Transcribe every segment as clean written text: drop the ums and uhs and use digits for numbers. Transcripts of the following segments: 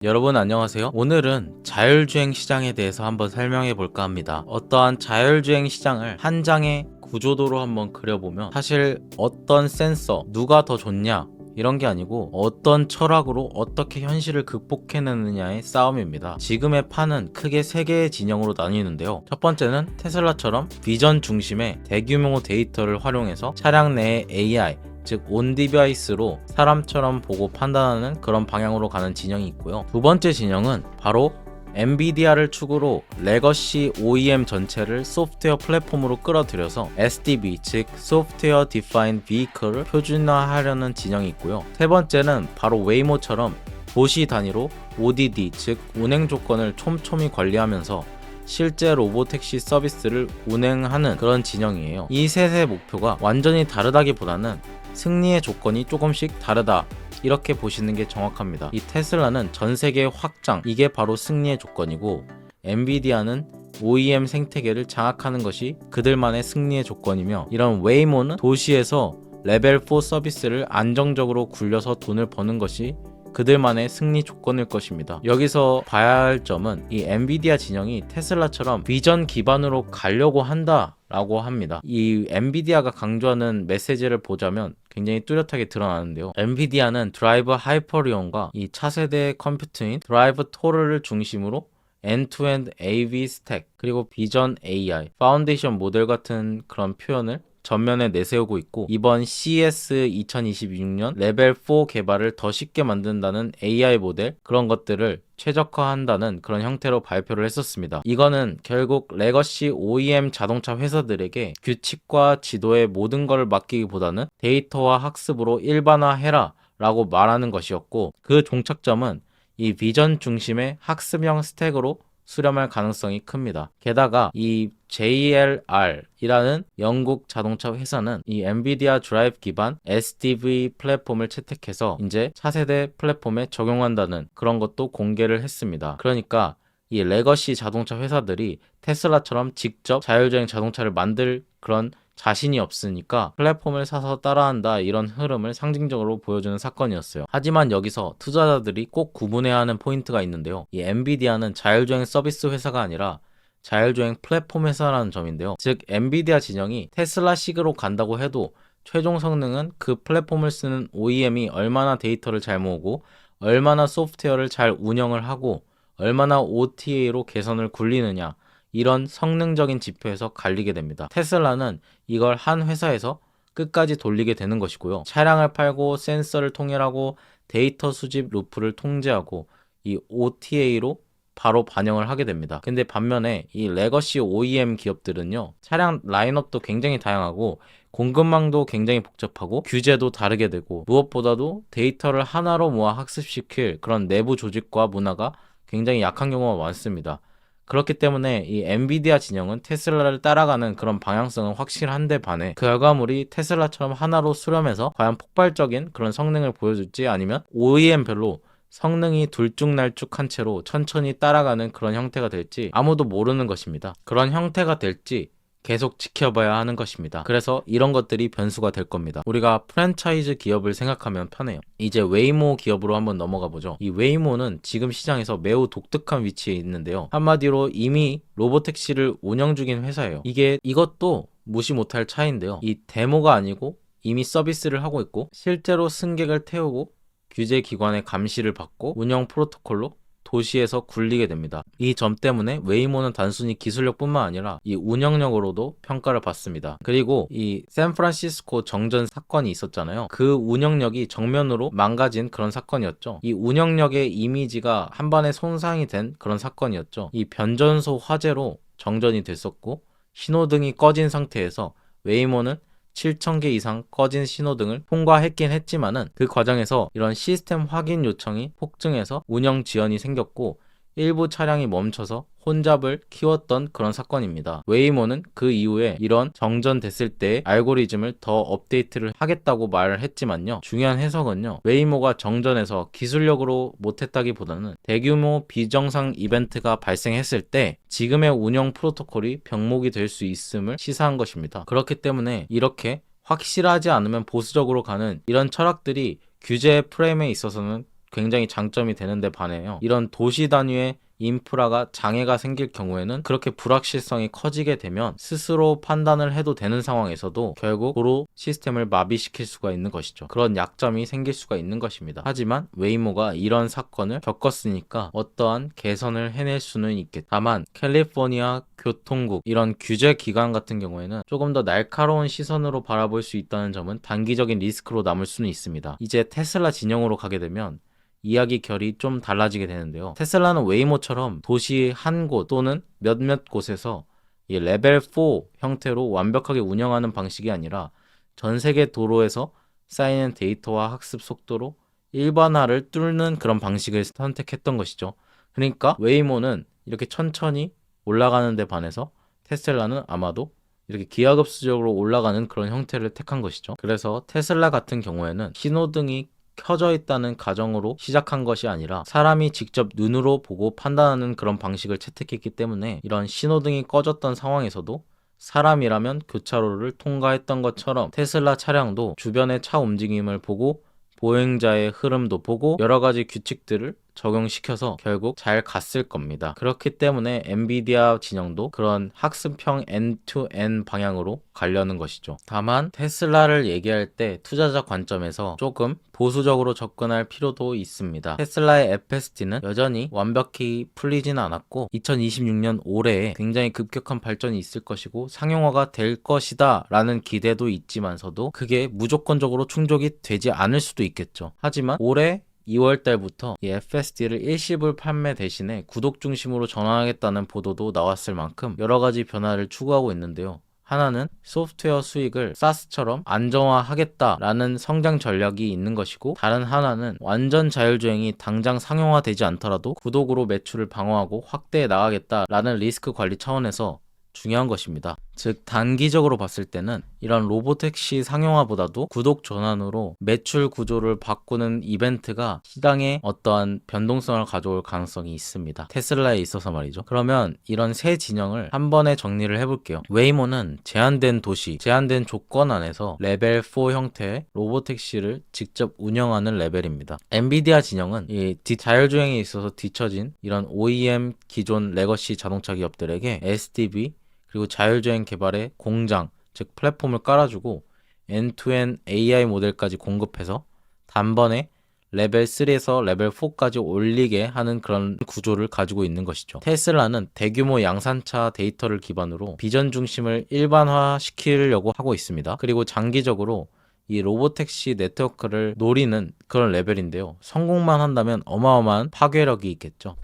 여러분 안녕하세요. 오늘은 자율주행 시장에 대해서 한번 설명해 볼까 합니다. 어떠한 자율주행 시장을 한 장의 구조도로 한번 그려보면 사실 어떤 센서, 누가 더 좋냐 이런 게 아니고 어떤 철학으로 어떻게 현실을 극복해내느냐의 싸움입니다. 지금의 판은 크게 세 개의 진영으로 나뉘는데요. 첫 번째는 테슬라처럼 비전 중심의 대규모 데이터를 활용해서 차량 내의 AI, 즉 온디바이스로 사람처럼 보고 판단하는 그런 방향으로 가는 진영이 있고요. 두 번째 진영은 바로 엔비디아를 축으로 레거시 OEM 전체를 소프트웨어 플랫폼으로 끌어들여서 SDV, 즉 소프트웨어 디파인드 비클을 표준화하려는 진영이 있고요. 세 번째는 바로 웨이모처럼 도시 단위로 ODD, 즉 운행 조건을 촘촘히 관리하면서 실제 로보택시 서비스를 운행하는 그런 진영이에요. 이 셋의 목표가 완전히 다르다기보다는 승리의 조건이 조금씩 다르다, 이렇게 보시는 게 정확합니다. 이 테슬라는 전 세계 확장, 이게 바로 승리의 조건이고, 엔비디아는 OEM 생태계를 장악하는 것이 그들만의 승리의 조건이며, 이런 웨이모는 도시에서 레벨 4 서비스를 안정적으로 굴려서 돈을 버는 것이 그들만의 승리 조건일 것입니다. 여기서 봐야 할 점은 이 엔비디아 진영이 테슬라처럼 비전 기반으로 가려고 한다 라고 합니다. 이 엔비디아가 강조하는 메시지를 보자면 굉장히 뚜렷하게 드러나는데요. 엔비디아는 드라이브 하이퍼리온과 이 차세대 컴퓨터인 드라이브 토르를 중심으로 end-to-end AV 스택, 그리고 비전 AI, 파운데이션 모델 같은 그런 표현을 전면에 내세우고 있고, 이번 CES 2026년 레벨 4 개발을 더 쉽게 만든다는 AI 모델, 그런 것들을 최적화한다는 그런 형태로 발표를 했었습니다. 이거는 결국 레거시 OEM 자동차 회사들에게 규칙과 지도의 모든 걸 맡기기보다는 데이터와 학습으로 일반화해라 라고 말하는 것이었고, 그 종착점은 이 비전 중심의 학습형 스택으로 수렴할 가능성이 큽니다. 게다가 이 JLR이라는 영국 자동차 회사는 이 엔비디아 드라이브 기반 SDV 플랫폼을 채택해서 이제 차세대 플랫폼에 적용한다는 그런 것도 공개를 했습니다. 그러니까 이 레거시 자동차 회사들이 테슬라처럼 직접 자율주행 자동차를 만들 그런 자신이 없으니까 플랫폼을 사서 따라한다, 이런 흐름을 상징적으로 보여주는 사건이었어요. 하지만 여기서 투자자들이 꼭 구분해야 하는 포인트가 있는데요. 이 엔비디아는 자율주행 서비스 회사가 아니라 자율주행 플랫폼 회사라는 점인데요. 즉 엔비디아 진영이 테슬라식으로 간다고 해도 최종 성능은 그 플랫폼을 쓰는 OEM이 얼마나 데이터를 잘 모으고 얼마나 소프트웨어를 잘 운영을 하고 얼마나 OTA로 개선을 굴리느냐, 이런 성능적인 지표에서 갈리게 됩니다. 테슬라는 이걸 한 회사에서 끝까지 돌리게 되는 것이고요. 차량을 팔고 센서를 통일하고 데이터 수집 루프를 통제하고 이 OTA로 바로 반영을 하게 됩니다. 근데 반면에 이 레거시 OEM 기업들은요, 차량 라인업도 굉장히 다양하고 공급망도 굉장히 복잡하고 규제도 다르게 되고, 무엇보다도 데이터를 하나로 모아 학습시킬 그런 내부 조직과 문화가 굉장히 약한 경우가 많습니다. 그렇기 때문에 이 엔비디아 진영은 테슬라를 따라가는 그런 방향성은 확실한데 반해 그 결과물이 테슬라처럼 하나로 수렴해서 과연 폭발적인 그런 성능을 보여줄지, 아니면 OEM별로 성능이 둘쭉날쭉한 채로 천천히 따라가는 그런 형태가 될지 아무도 모르는 것입니다. 그런 형태가 될지 계속 지켜봐야 하는 것입니다. 그래서 이런 것들이 변수가 될 겁니다. 우리가 프랜차이즈 기업을 생각하면 편해요. 이제 웨이모 기업으로 한번 넘어가 보죠. 이 웨이모는 지금 시장에서 매우 독특한 위치에 있는데요. 한마디로 이미 로보택시를 운영 중인 회사예요. 이것도 무시 못할 차이인데요. 이 데모가 아니고 이미 서비스를 하고 있고 실제로 승객을 태우고 규제 기관의 감시를 받고 운영 프로토콜로 도시에서 굴리게 됩니다. 이 점 때문에 웨이모는 단순히 기술력뿐만 아니라 이 운영력으로도 평가를 받습니다. 그리고 이 샌프란시스코 정전 사건이 있었잖아요. 그 운영력이 정면으로 망가진 그런 사건이었죠. 이 운영력의 이미지가 한반에 손상이 된 그런 사건이었죠. 이 변전소 화재로 정전이 됐었고 신호등이 꺼진 상태에서 웨이모는 7,000개 이상 꺼진 신호등을 통과했긴 했지만은 그 과정에서 이런 시스템 확인 요청이 폭증해서 운영 지연이 생겼고 일부 차량이 멈춰서 혼잡을 키웠던 그런 사건입니다. 웨이모는 그 이후에 이런 정전됐을 때 알고리즘을 더 업데이트를 하겠다고 말을 했지만요. 중요한 해석은요, 웨이모가 정전해서 기술력으로 못했다기보다는 대규모 비정상 이벤트가 발생했을 때 지금의 운영 프로토콜이 병목이 될 수 있음을 시사한 것입니다. 그렇기 때문에 이렇게 확실하지 않으면 보수적으로 가는 이런 철학들이 규제 프레임에 있어서는 굉장히 장점이 되는데 반해요. 이런 도시 단위의 인프라가 장애가 생길 경우에는 그렇게 불확실성이 커지게 되면 스스로 판단을 해도 되는 상황에서도 결국 도로 시스템을 마비시킬 수가 있는 것이죠. 그런 약점이 생길 수가 있는 것입니다. 하지만 웨이모가 이런 사건을 겪었으니까 어떠한 개선을 해낼 수는 있겠다. 다만 캘리포니아 교통국 이런 규제 기관 같은 경우에는 조금 더 날카로운 시선으로 바라볼 수 있다는 점은 단기적인 리스크로 남을 수는 있습니다. 이제 테슬라 진영으로 가게 되면 이야기 결이 좀 달라지게 되는데요. 테슬라는 웨이모처럼 도시 한 곳 또는 몇몇 곳에서 이 레벨 4 형태로 완벽하게 운영하는 방식이 아니라 전 세계 도로에서 쌓이는 데이터와 학습 속도로 일반화를 뚫는 그런 방식을 선택했던 것이죠. 그러니까 웨이모는 이렇게 천천히 올라가는 데 반해서 테슬라는 아마도 이렇게 기하급수적으로 올라가는 그런 형태를 택한 것이죠. 그래서 테슬라 같은 경우에는 신호등이 켜져 있다는 가정으로 시작한 것이 아니라 사람이 직접 눈으로 보고 판단하는 그런 방식을 채택했기 때문에 이런 신호등이 꺼졌던 상황에서도 사람이라면 교차로를 통과했던 것처럼 테슬라 차량도 주변의 차 움직임을 보고 보행자의 흐름도 보고 여러 가지 규칙들을 적용시켜서 결국 잘 갔을 겁니다. 그렇기 때문에 엔비디아 진영도 그런 학습형 end-to-end 방향으로 가려는 것이죠. 다만 테슬라를 얘기할 때 투자자 관점에서 조금 보수적으로 접근할 필요도 있습니다. 테슬라의 FSD는 여전히 완벽히 풀리지는 않았고 2026년 올해에 굉장히 급격한 발전이 있을 것이고 상용화가 될 것이다 라는 기대도 있지만서도 그게 무조건적으로 충족이 되지 않을 수도 있겠죠. 하지만 올해 2월 달부터 이 FSD를 일시불 판매 대신에 구독 중심으로 전환하겠다는 보도도 나왔을 만큼 여러 가지 변화를 추구하고 있는데요. 하나는 소프트웨어 수익을 SaaS처럼 안정화하겠다라는 성장 전략이 있는 것이고, 다른 하나는 완전 자율주행이 당장 상용화되지 않더라도 구독으로 매출을 방어하고 확대해 나가겠다라는 리스크 관리 차원에서 중요한 것입니다. 즉 단기적으로 봤을 때는 이런 로보택시 상용화보다도 구독 전환으로 매출 구조를 바꾸는 이벤트가 시장에 어떠한 변동성을 가져올 가능성이 있습니다. 테슬라에 있어서 말이죠. 그러면 이런 세 진영을 한 번에 정리를 해볼게요. 웨이모는 제한된 도시, 제한된 조건 안에서 레벨 4 형태의 로보택시를 직접 운영하는 레벨입니다. 엔비디아 진영은 이 자율주행에 있어서 뒤처진 이런 OEM 기존 레거시 자동차 기업들에게 SDV 그리고 자율주행 개발의 공장, 즉 플랫폼을 깔아주고 end-to-end AI 모델까지 공급해서 단번에 레벨 3에서 레벨 4까지 올리게 하는 그런 구조를 가지고 있는 것이죠. 테슬라는 대규모 양산차 데이터를 기반으로 비전 중심을 일반화시키려고 하고 있습니다. 그리고 장기적으로 이 로보택시 네트워크를 노리는 그런 레벨인데요. 성공만 한다면 어마어마한 파괴력이 있겠죠.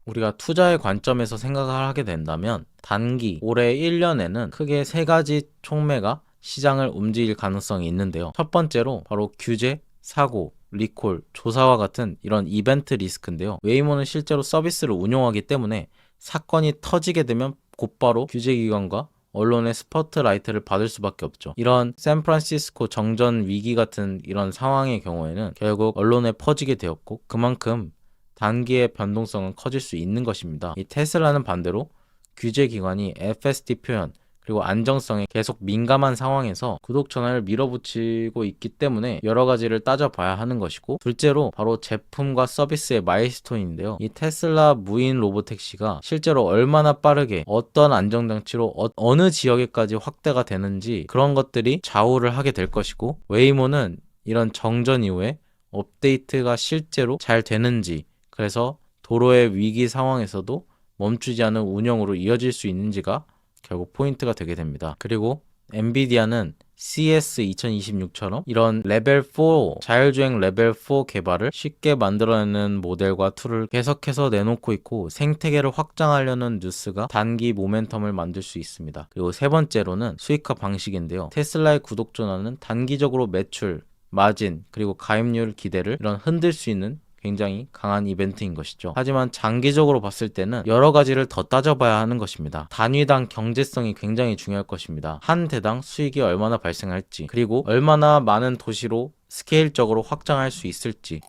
우리가 투자의 관점에서 생각을 하게 된다면 단기 올해 1년에는 크게 세 가지 촉매가 시장을 움직일 가능성이 있는데요. 첫 번째로 바로 규제, 사고, 리콜, 조사와 같은 이런 이벤트 리스크인데요. 웨이모는 실제로 서비스를 운용하기 때문에 사건이 터지게 되면 곧바로 규제기관과 언론의 스포트라이트를 받을 수밖에 없죠. 이런 샌프란시스코 정전 위기 같은 이런 상황의 경우에는 결국 언론에 퍼지게 되었고, 그만큼 단기의 변동성은 커질 수 있는 것입니다. 이 테슬라는 반대로 규제기관이 FSD 표현 그리고 안정성에 계속 민감한 상황에서 구독 전환을 밀어붙이고 있기 때문에 여러 가지를 따져봐야 하는 것이고, 둘째로 바로 제품과 서비스의 마일스톤인데요. 이 테슬라 무인 로보택시가 실제로 얼마나 빠르게 어떤 안정장치로 어느 지역에까지 확대가 되는지 그런 것들이 좌우를 하게 될 것이고, 웨이모는 이런 정전 이후에 업데이트가 실제로 잘 되는지, 그래서 도로의 위기 상황에서도 멈추지 않은 운영으로 이어질 수 있는지가 결국 포인트가 되게 됩니다. 그리고 엔비디아는 CS 2026처럼 이런 레벨 4, 자율주행 레벨 4 개발을 쉽게 만들어내는 모델과 툴을 계속해서 내놓고 있고, 생태계를 확장하려는 뉴스가 단기 모멘텀을 만들 수 있습니다. 그리고 세 번째로는 수익화 방식인데요. 테슬라의 구독 전환은 단기적으로 매출, 마진, 그리고 가입률 기대를 이런 흔들 수 있는 굉장히 강한 이벤트인 것이죠. 하지만 장기적으로 봤을 때는 여러 가지를 더 따져봐야 하는 것입니다. 단위당 경제성이 굉장히 중요할 것입니다. 한 대당 수익이 얼마나 발생할지, 그리고 얼마나 많은 도시로 스케일적으로 확장할 수 있을지,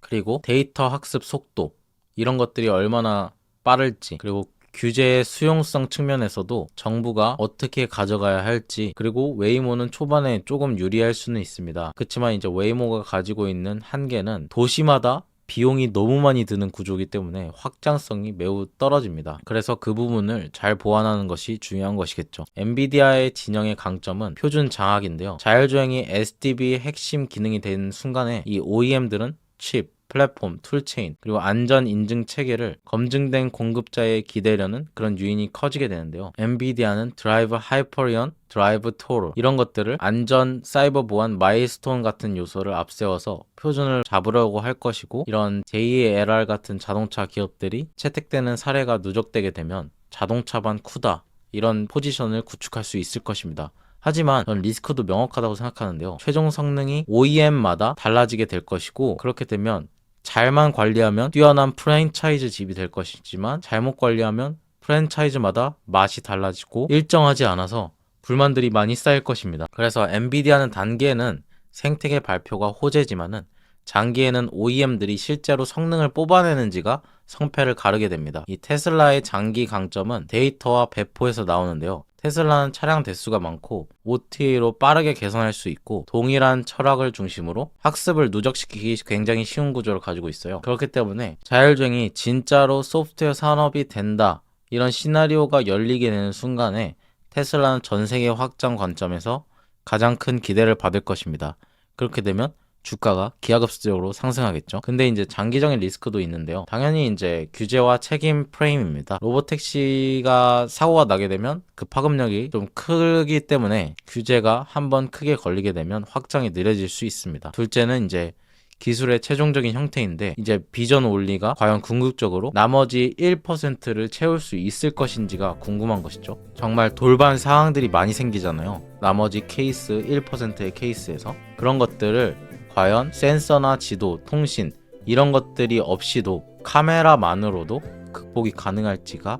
그리고 데이터 학습 속도, 이런 것들이 얼마나 빠를지, 그리고 규제의 수용성 측면에서도 정부가 어떻게 가져가야 할지, 그리고 웨이모는 초반에 조금 유리할 수는 있습니다. 그렇지만 이제 웨이모가 가지고 있는 한계는 도시마다 비용이 너무 많이 드는 구조이기 때문에 확장성이 매우 떨어집니다. 그래서 그 부분을 잘 보완하는 것이 중요한 것이겠죠. 엔비디아의 진영의 강점은 표준 장악인데요. 자율주행이 SDB의 핵심 기능이 된 순간에 이 OEM들은 칩, 플랫폼, 툴체인, 그리고 안전 인증 체계를 검증된 공급자에 기대려는 그런 유인이 커지게 되는데요. 엔비디아는 드라이브 하이퍼리언, 드라이브 토르 이런 것들을 안전, 사이버 보안, 마일스톤 같은 요소를 앞세워서 표준을 잡으려고 할 것이고, 이런 JLR 같은 자동차 기업들이 채택되는 사례가 누적되게 되면 자동차반 쿠다 이런 포지션을 구축할 수 있을 것입니다. 하지만 전 리스크도 명확하다고 생각하는데요. 최종 성능이 OEM마다 달라지게 될 것이고, 그렇게 되면 잘만 관리하면 뛰어난 프랜차이즈 집이 될 것이지만 잘못 관리하면 프랜차이즈마다 맛이 달라지고 일정하지 않아서 불만들이 많이 쌓일 것입니다. 그래서 엔비디아는 단기에는 생태계 발표가 호재지만은 장기에는 OEM들이 실제로 성능을 뽑아내는지가 성패를 가르게 됩니다. 이 테슬라의 장기 강점은 데이터와 배포에서 나오는데요. 테슬라는 차량 대수가 많고 OTA로 빠르게 개선할 수 있고 동일한 철학을 중심으로 학습을 누적시키기 굉장히 쉬운 구조를 가지고 있어요. 그렇기 때문에 자율주행이 진짜로 소프트웨어 산업이 된다, 이런 시나리오가 열리게 되는 순간에 테슬라는 전 세계 확장 관점에서 가장 큰 기대를 받을 것입니다. 그렇게 되면 주가가 기하급수적으로 상승하겠죠. 근데 이제 장기적인 리스크도 있는데요. 당연히 이제 규제와 책임 프레임입니다. 로보택시가 사고가 나게 되면 그 파급력이 좀 크기 때문에 규제가 한번 크게 걸리게 되면 확장이 느려질 수 있습니다. 둘째는 이제 기술의 최종적인 형태인데, 이제 비전 올리가 과연 궁극적으로 나머지 1%를 채울 수 있을 것인지가 궁금한 것이죠. 정말 돌발 상황들이 많이 생기잖아요. 나머지 케이스 1%의 케이스에서 그런 것들을 과연 센서나 지도, 통신 이런 것들이 없이도 카메라만으로도 극복이 가능할지가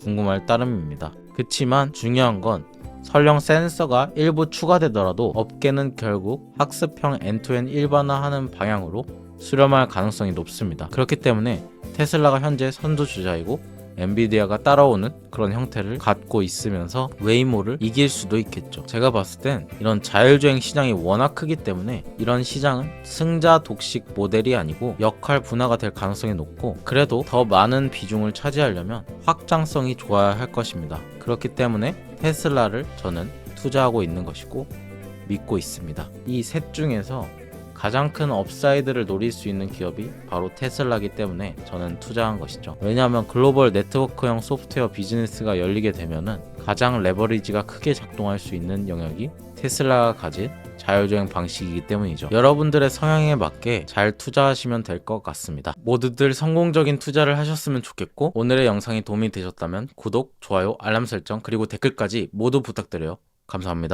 궁금할 따름입니다. 그치만 중요한 건 설령 센서가 일부 추가되더라도 업계는 결국 학습형 엔투엔 일반화하는 방향으로 수렴할 가능성이 높습니다. 그렇기 때문에 테슬라가 현재 선두주자이고 엔비디아가 따라오는 그런 형태를 갖고 있으면서 웨이모를 이길 수도 있겠죠. 제가 봤을 땐 이런 자율주행 시장이 워낙 크기 때문에 이런 시장은 승자 독식 모델이 아니고 역할 분화가 될 가능성이 높고, 그래도 더 많은 비중을 차지하려면 확장성이 좋아야 할 것입니다. 그렇기 때문에 테슬라를 저는 투자하고 있는 것이고 믿고 있습니다. 이 셋 중에서 가장 큰 업사이드를 노릴 수 있는 기업이 바로 테슬라이기 때문에 저는 투자한 것이죠. 왜냐하면 글로벌 네트워크형 소프트웨어 비즈니스가 열리게 되면은 가장 레버리지가 크게 작동할 수 있는 영역이 테슬라가 가진 자율주행 방식이기 때문이죠. 여러분들의 성향에 맞게 잘 투자하시면 될 것 같습니다. 모두들 성공적인 투자를 하셨으면 좋겠고, 오늘의 영상이 도움이 되셨다면 구독, 좋아요, 알람 설정, 그리고 댓글까지 모두 부탁드려요. 감사합니다.